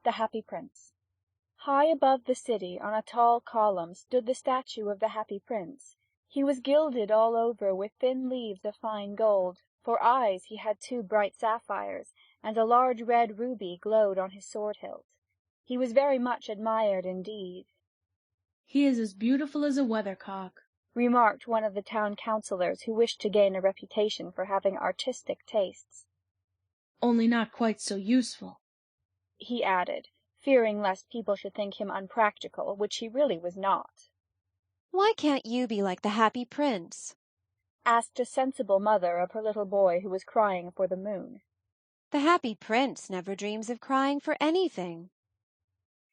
The Happy Prince. High above the city, on a tall column, stood the statue of the Happy Prince. He was gilded all over with thin leaves of fine gold. For eyes he had 2 bright sapphires, and a large red ruby glowed on his sword hilt. He was very much admired indeed. "He is as beautiful as a weathercock," remarked one of the town councillors, who wished to gain a reputation for having artistic tastes. "Only not quite so useful," he added, fearing lest people should think him unpractical, which he really was not. "Why can't you be like the Happy Prince?" asked a sensible mother of her little boy who was crying for the moon. "The Happy Prince never dreams of crying for anything."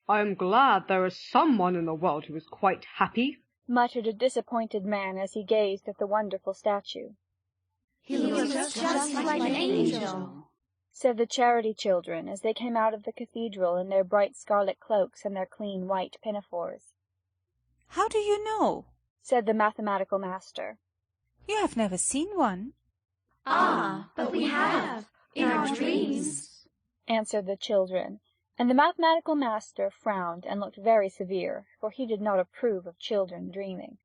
"I am glad there is someone in the world who is quite happy," muttered a disappointed man as he gazed at the wonderful statue. "He looks just like an angel," said the charity children as they came out of the cathedral in their bright scarlet cloaks and their clean white pinafores. "How do you know?" said the mathematical master. "You have never seen one." "Ah, but we have, in our dreams," answered the children, and the mathematical master frowned and looked very severe, for he did not approve of children dreaming.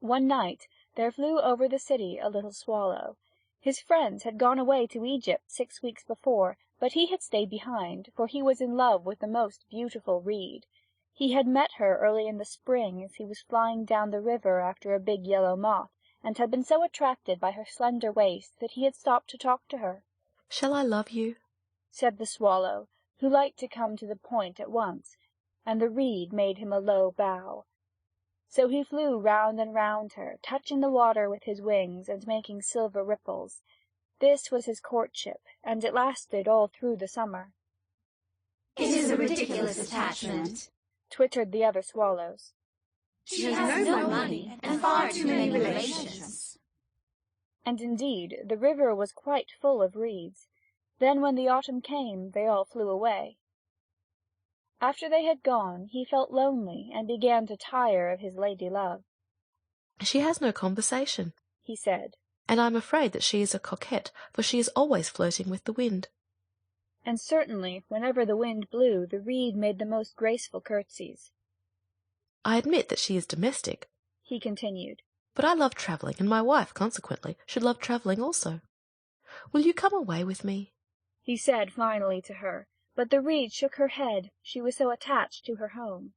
One night there flew over the city a little swallow. His friends had gone away to Egypt 6 weeks before, but he had stayed behind, for he was in love with the most beautiful reed. He had met her early in the spring as he was flying down the river after a big yellow moth, and had been so attracted by her slender waist that he had stopped to talk to her. "Shall I love you?" said the swallow, who liked to come to the point at once, and the reed made him a low bow. So he flew round and round her, touching the water with his wings and making silver ripples. This was his courtship, and it lasted all through the summer. "It is a ridiculous attachment," twittered the other swallows. "She has no money and far too many relations." And indeed the river was quite full of reeds. Then when the autumn came, they all flew away. After they had gone, he felt lonely and began to tire of his lady-love. "She has no conversation," he said, "and I am afraid that she is a coquette, for she is always flirting with the wind." And certainly, whenever the wind blew, the reed made the most graceful curtsies. "I admit that she is domestic," he continued, "but I love travelling, and my wife, consequently, should love travelling also. Will you come away with me?" he said finally to her, but the reed shook her head, she was so attached to her home.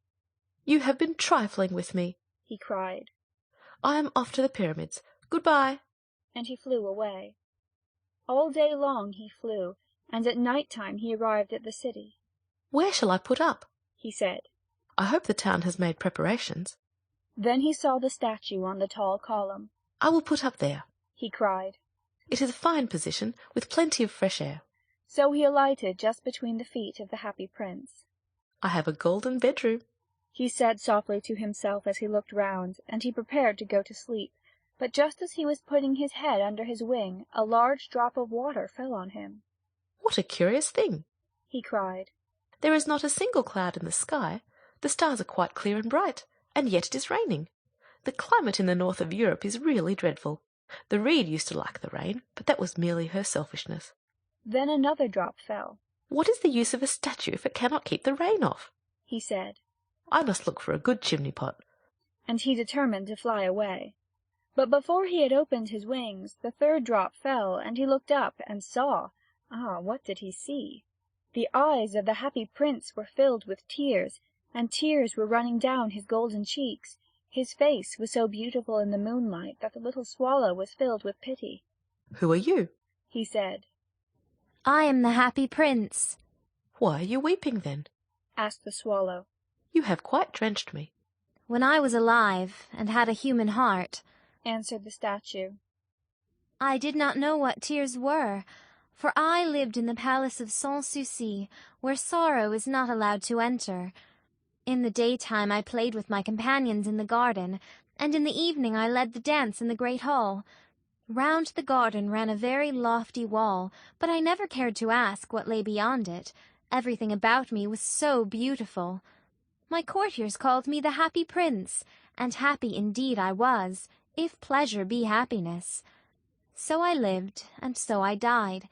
"You have been trifling with me," he cried. "I am off to the pyramids. Good-bye." And he flew away. All day long he flew, and at night-time he arrived at the city. "Where shall I put up?" he said. "I hope the town has made preparations." Then he saw the statue on the tall column. "I will put up there," he cried. "It is a fine position, with plenty of fresh air." So he alighted just between the feet of the Happy Prince. "I have a golden bedroom," he said softly to himself as he looked round, and he prepared to go to sleep. But just as he was putting his head under his wing, a large drop of water fell on him. "What a curious thing!" he cried. "There is not a single cloud in the sky. The stars are quite clear and bright, and yet it is raining. The climate in the north of Europe is really dreadful. The reed used to like the rain, but that was merely her selfishness." Then another drop fell. "What is the use of a statue if it cannot keep the rain off?" he said. "I must look for a good chimney-pot." And he determined to fly away. But before he had opened his wings, the third drop fell, and he looked up and saw. What did he see? The eyes of the Happy Prince were filled with tears, and tears were running down his golden cheeks. His face was so beautiful in the moonlight that the little swallow was filled with pity. "Who are you?" he said. "I am the Happy Prince." "Why are you weeping, then?" asked the swallow. "You have quite drenched me." "When I was alive, and had a human heart," answered the statue, "I did not know what tears were, for I lived in the palace of Sans Souci, where sorrow is not allowed to enter. In the daytime I played with my companions in the garden, and in the evening I led the dance in the great hall. Round the garden ran a very lofty wall, but I never cared to ask what lay beyond it. Everything about me was so beautiful. My courtiers called me the Happy Prince, and happy indeed I was, if pleasure be happiness. So I lived, and so I died.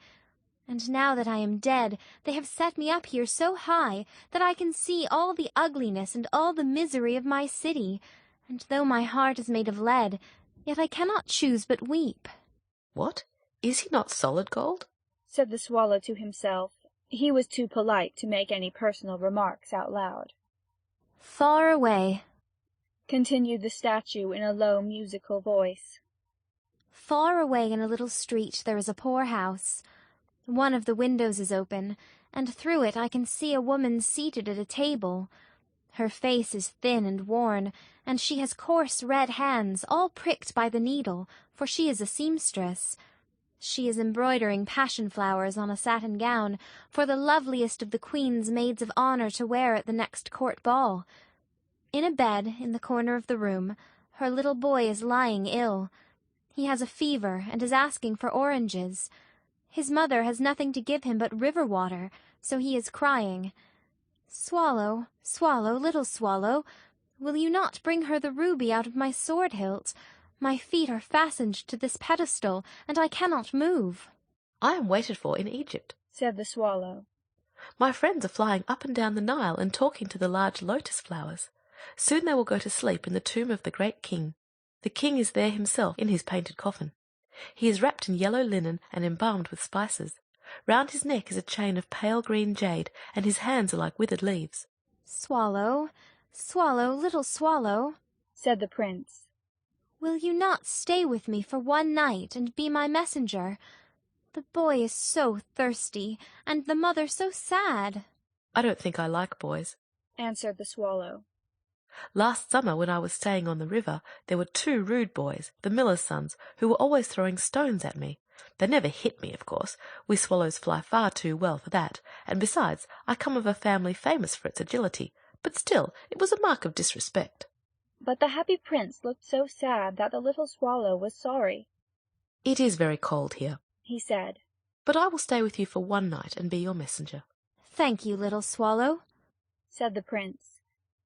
And now that I am dead, they have set me up here so high that I can see all the ugliness and all the misery of my city, and though my heart is made of lead, yet I cannot choose but weep." "What? Is he not solid gold?" said the swallow to himself. He was too polite to make any personal remarks out loud. "Far away," continued the statue in a low musical voice. "Far away in a little street there is a poor house. One of the windows is open, and through it I can see a woman seated at a table. Her face is thin and worn, and she has coarse red hands, all pricked by the needle, for she is a seamstress. She is embroidering passion flowers on a satin gown for the loveliest of the Queen's maids of honour to wear at the next court ball. In a bed in the corner of the room, her little boy is lying ill. He has a fever and is asking for oranges. His mother has nothing to give him but river water, so he is crying. 'Swallow, swallow, little swallow, will you not bring her the ruby out of my sword hilt? My feet are fastened to this pedestal, and I cannot move.' 'I am waited for in Egypt,' said the swallow. 'My friends are flying up and down the Nile and talking to the large lotus flowers. Soon they will go to sleep in the tomb of the great king. The king is there himself in his painted coffin. He is wrapped in yellow linen and embalmed with spices. Round his neck is a chain of pale green jade, and his hands are like withered leaves.' 'Swallow, swallow, little swallow,' said the prince, will you not stay with me for one night and be my messenger? The boy is so thirsty, and the mother so sad.' 'I don't think I like boys,' answered the swallow. 'Last summer, when I was staying on the river, there were 2 rude boys, the miller's sons, who were always throwing stones at me. They never hit me, of course. We swallows fly far too well for that, and besides, I come of a family famous for its agility, but still it was a mark of disrespect.' But the happy prince looked so sad that the little swallow was sorry. 'It is very cold here,' he said, "but I will stay with you for one night and be your messenger.' 'Thank you, little swallow,' said the prince.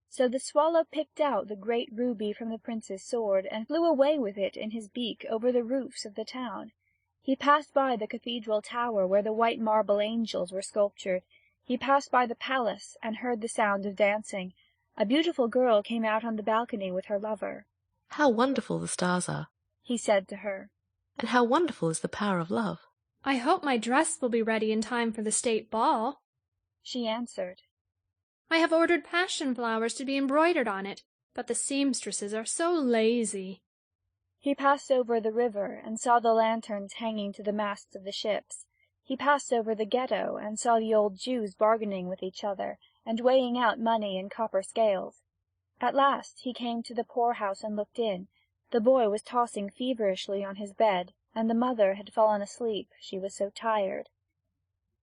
So the swallow picked out the great ruby from the prince's sword and flew away with it in his beak over the roofs of the town. He passed by the cathedral tower where the white marble angels were sculptured. He passed by the palace and heard the sound of dancing. A beautiful girl came out on the balcony with her lover. 'How wonderful the stars are,' he said to her, "and how wonderful is the power of love." "I hope my dress will be ready in time for the state ball," she answered. "I have ordered passion flowers to be embroidered on it, but the seamstresses are so lazy." He passed over the river and saw the lanterns hanging to the masts of the ships. He passed over the ghetto and saw the old Jews bargaining with each other and weighing out money in copper scales. At last he came to the poorhouse and looked in. The boy was tossing feverishly on his bed, and the mother had fallen asleep, she was so tired.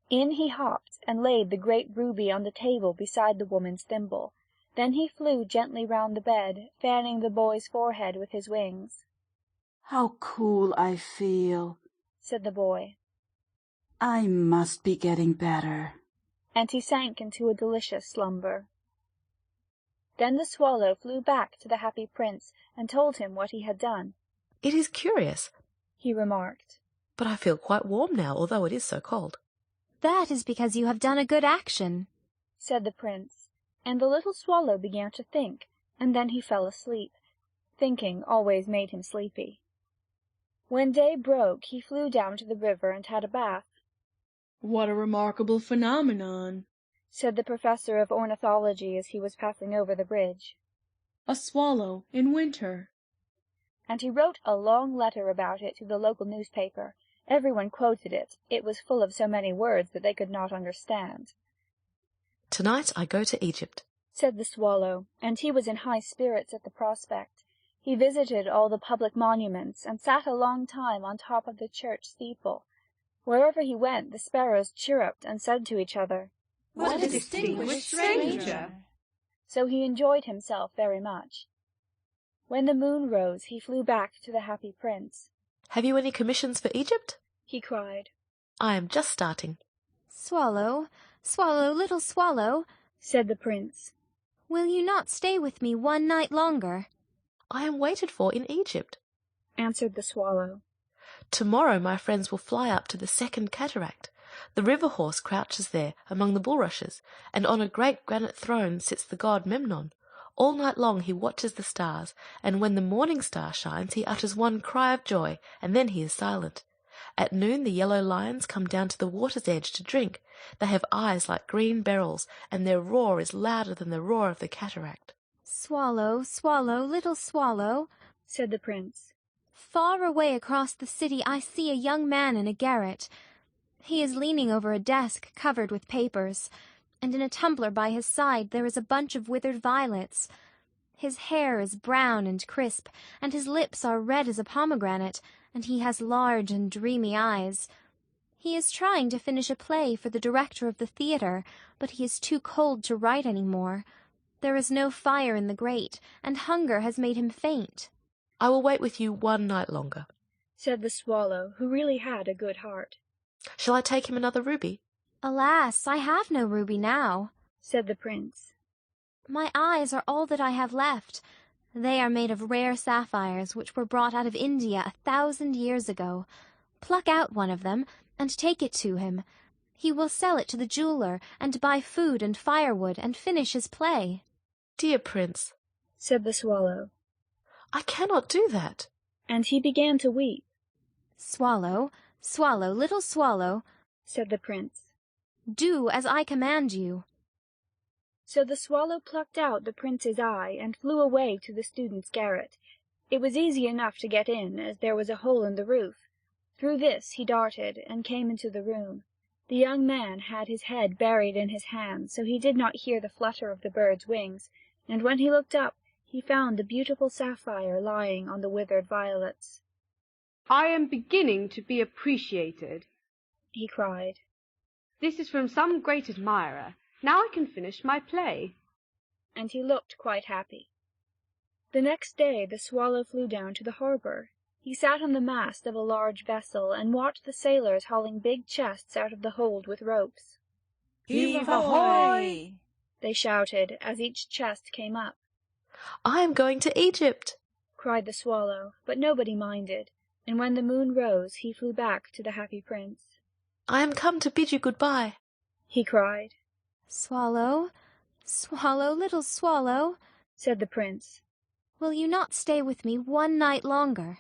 In he hopped and laid the great ruby on the table beside the woman's thimble. Then he flew gently round the bed, fanning the boy's forehead with his wings. "How cool I feel," said the boy. "I must be getting better." And he sank into a delicious slumber. Then the swallow flew back to the happy prince and told him what he had done. "It is curious," he remarked, "but I feel quite warm now, although it is so cold." "That is because you have done a good action," said the prince, and the little swallow began to think, and then he fell asleep. Thinking always made him sleepy. When day broke he flew down to the river and had a bath. "What a remarkable phenomenon," said the professor of ornithology as he was passing over the bridge. "A swallow in winter." And he wrote a long letter about it to the local newspaper. Everyone quoted it. It was full of so many words that they could not understand. "Tonight I go to Egypt," said the swallow, and he was in high spirits at the prospect. He visited all the public monuments and sat a long time on top of the church steeple. Wherever he went the sparrows chirruped and said to each other, "What a distinguished stranger!" So he enjoyed himself very much. When the moon rose he flew back to the happy prince. "Have you any commissions for Egypt?" he cried. "I am just starting." "Swallow, swallow, little swallow," said the prince, will you not stay with me one night longer? "I am waited for in Egypt," answered the swallow. "Tomorrow my friends will fly up to the second cataract. The river horse crouches there among the bulrushes, and on a great granite throne sits the god Memnon. All night long he watches the stars, and when the morning star shines he utters one cry of joy, and then he is silent. At noon the yellow lions come down to the water's edge to drink. They have eyes like green beryls, and their roar is louder than the roar of the cataract. "Swallow, swallow, little swallow," said the prince. "far away across the city I see a young man in a garret. He is leaning over a desk covered with papers, and in a tumbler by his side there is a bunch of withered violets. His hair is brown and crisp, and his lips are red as a pomegranate, and he has large and dreamy eyes. He is trying to finish a play for the director of the theatre, but he is too cold to write any more. There is no fire in the grate, and hunger has made him faint." "I will wait with you one night longer," said the swallow, who really had a good heart. "Shall I take him another ruby?" "Alas, I have no ruby now," said the prince. "My eyes are all that I have left. They are made of rare sapphires, which were brought out of India 1,000 years ago. Pluck out one of them, and take it to him. He will sell it to the jeweler, and buy food and firewood, and finish his play." "Dear prince," said the swallow, "I cannot do that." and he began to weep. "Swallow, swallow, little swallow," said the prince, "do as I command you." So the swallow plucked out the prince's eye and flew away to the student's garret. It was easy enough to get in, as there was a hole in the roof. Through this he darted, and came into the room. The young man had his head buried in his hands, so he did not hear the flutter of the bird's wings, and when he looked up, he found the beautiful sapphire lying on the withered violets. "I am beginning to be appreciated," he cried. "This is from some great admirer. Now I can finish my play." And he looked quite happy. The next day the swallow flew down to the harbour. He sat on the mast of a large vessel and watched the sailors hauling big chests out of the hold with ropes. "Heave ahoy!" they shouted as each chest came up. "I am going to Egypt!" cried the swallow, but nobody minded, and when the moon rose he flew back to the happy prince. "I am come to bid you good-bye," he cried. "Swallow, swallow, little swallow," said the prince, "will you not stay with me one night longer?"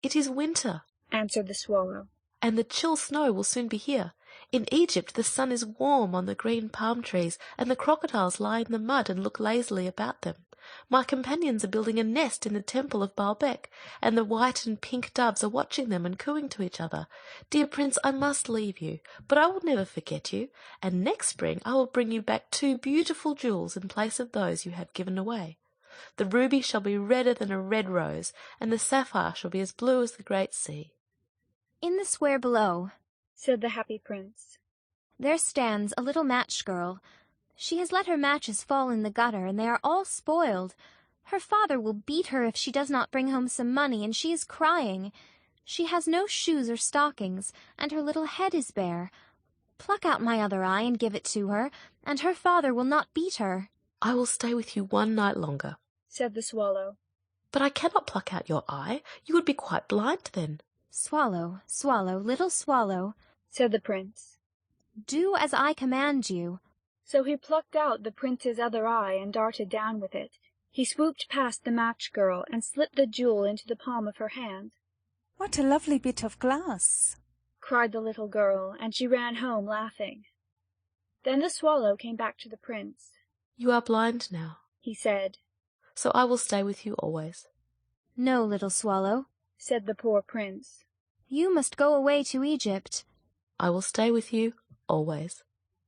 "It is winter," answered the swallow, "and the chill snow will soon be here. In Egypt the sun is warm on the green palm trees, and the crocodiles lie in the mud and look lazily about them. My companions are building a nest in the temple of Baalbec, and the white and pink doves are watching them and cooing to each other. Dear prince, I must leave you, but I will never forget you, and next spring I will bring you back 2 beautiful jewels in place of those you have given away. The ruby shall be redder than a red rose, and the sapphire shall be as blue as the great sea." "In the square below," said the happy prince, "there stands a little match girl. She has let her matches fall in the gutter, and they are all spoiled. Her father will beat her if she does not bring home some money, and she is crying. She has no shoes or stockings, and her little head is bare. Pluck out my other eye and give it to her, and her father will not beat her." "I will stay with you one night longer," said the swallow. "but I cannot pluck out your eye. You would be quite blind then." "Swallow, swallow, little swallow," said the prince, "do as I command you." So he plucked out the prince's other eye and darted down with it. He swooped past the match girl and slipped the jewel into the palm of her hand. "What a lovely bit of glass!" cried the little girl, and she ran home laughing. Then the swallow came back to the prince. "You are blind now," he said, "so I will stay with you always." "No, little swallow," said the poor prince, "you must go away to Egypt." "I will stay with you always,"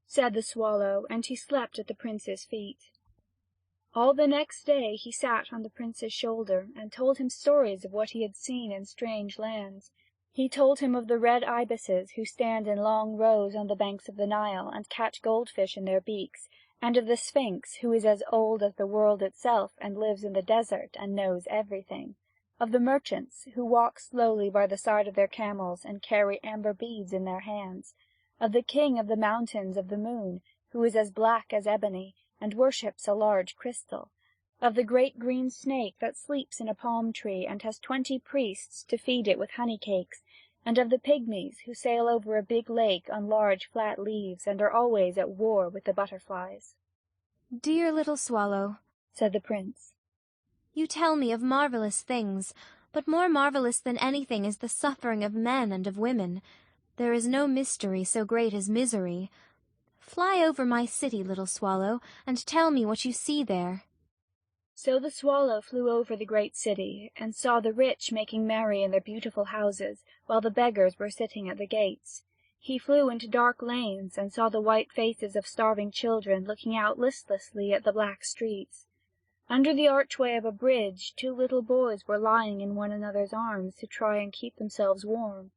said the swallow, and he slept at the prince's feet. All the next day he sat on the prince's shoulder and told him stories of what he had seen in strange lands. He told him of the red ibises who stand in long rows on the banks of the Nile and catch goldfish in their beaks, and of the Sphinx, who is as old as the world itself and lives in the desert and knows everything, of the merchants who walk slowly by the side of their camels and carry amber beads in their hands, of the king of the mountains of the moon, who is as black as ebony, and worships a large crystal, of the great green snake that sleeps in a palm tree and has 20 priests to feed it with honey cakes, and of the pygmies who sail over a big lake on large flat leaves and are always at war with the butterflies. Dear little swallow, said the prince, you tell me of marvelous things, but more marvelous than anything is the suffering of men and of women. There is no mystery so great as misery. Fly over my city, little swallow, and tell me what you see there. So the swallow flew over the great city, and saw the rich making merry in their beautiful houses, while the beggars were sitting at the gates. He flew into dark lanes, and saw the white faces of starving children looking out listlessly at the black streets. Under the archway of a bridge 2 little boys were lying in one another's arms to try and keep themselves warm.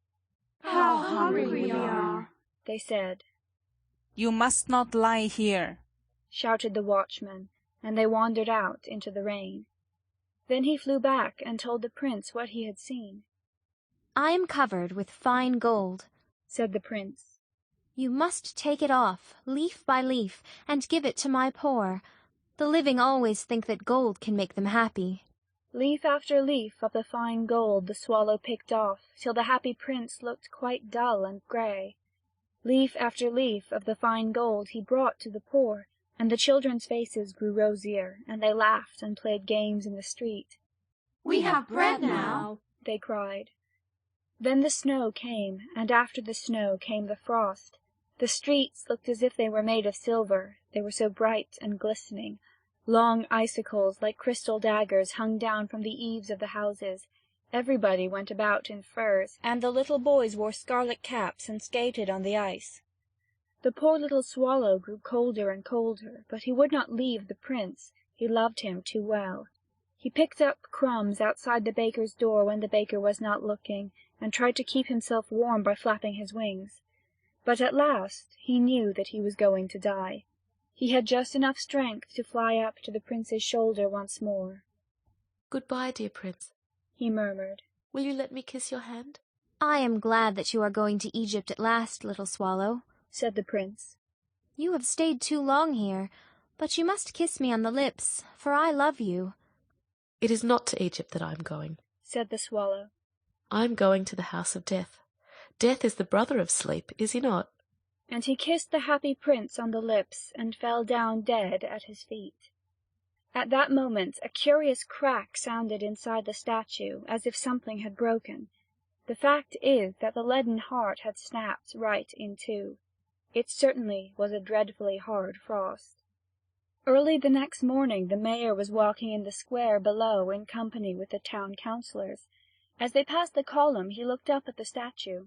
How hungry we are, they said. You must not lie here, shouted the watchman, and they wandered out into the rain. Then he flew back and told the prince what he had seen. I am covered with fine gold, said the prince. You must take it off, leaf by leaf, and give it to my poor. The living always think that gold can make them happy. Leaf after leaf of the fine gold the swallow picked off, till the happy prince looked quite dull and grey. Leaf after leaf of the fine gold he brought to the poor, and the children's faces grew rosier, and they laughed and played games in the street. We have bread now, they cried. Then the snow came, and after the snow came the frost. The streets looked as if they were made of silver, they were so bright and glistening. Long icicles like crystal daggers hung down from the eaves of the houses. Everybody went about in furs, and the little boys wore scarlet caps and skated on the ice. The poor little swallow grew colder and colder, but he would not leave the prince. He loved him too well. He picked up crumbs outside the baker's door when the baker was not looking, and tried to keep himself warm by flapping his wings. But at last he knew that he was going to die. He had just enough strength to fly up to the prince's shoulder once more. "Goodbye, dear prince," he murmured. "Will you let me kiss your hand?" I am glad that you are going to Egypt at last, little swallow, said the prince. You have stayed too long here, but you must kiss me on the lips, for I love you. "It is not to Egypt that I am going," said the swallow. "I am going to the house of death. Death is the brother of sleep, is he not?" And he kissed the happy prince on the lips, and fell down dead at his feet. At that moment a curious crack sounded inside the statue, as if something had broken. The fact is that the leaden heart had snapped right in two. It certainly was a dreadfully hard frost. Early the next morning the mayor was walking in the square below in company with the town councillors. As they passed the column he looked up at the statue.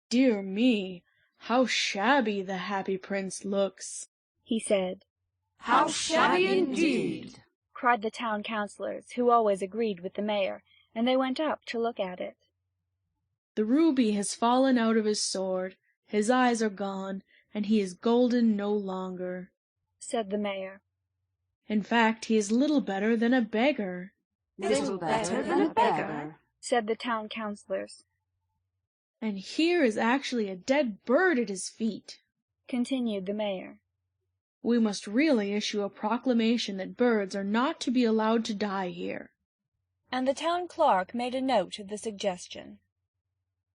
"Dear me, how shabby the happy prince looks," he said. How shabby indeed, cried the town councillors, who always agreed with the mayor, and they went up to look at it. "The ruby has fallen out of his sword, his eyes are gone, and he is golden no longer," said the mayor. "In fact, he is little better than a beggar." little better than a beggar, said the town councillors. "And here is actually a dead bird at his feet," continued the mayor. "We must really issue a proclamation that birds are not to be allowed to die here." And the town clerk made a note of the suggestion.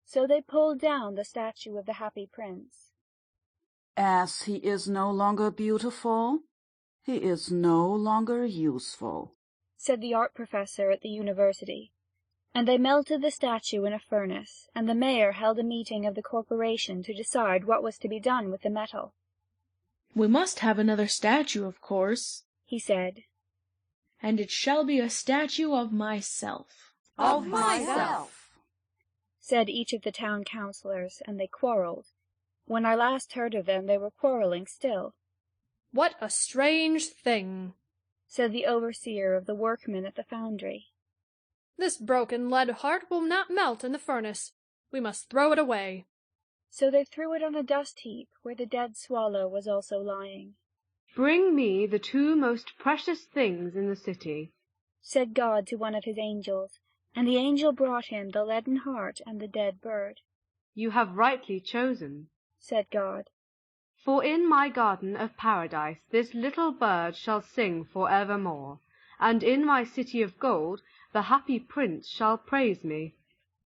So they pulled down the statue of the happy prince. As he is no longer beautiful, he is no longer useful, said the art professor at the university. And they melted the statue in a furnace, and the mayor held a meeting of the corporation to decide what was to be done with the metal. "We must have another statue, of course," he said. "And it shall be a statue of myself." of myself, said each of the town councillors, and they quarrelled. When I last heard of them they were quarrelling still. What a strange thing, said the overseer of the workmen at the foundry. This broken lead heart will not melt in the furnace. We must throw it away. So they threw it on a dust heap where the dead swallow was also lying. "Bring me the 2 most precious things in the city," said God to one of his angels, and the angel brought him the leaden heart and the dead bird. "You have rightly chosen," said God. "for in my garden of paradise this little bird shall sing for evermore, and in my city of gold the happy prince shall praise me."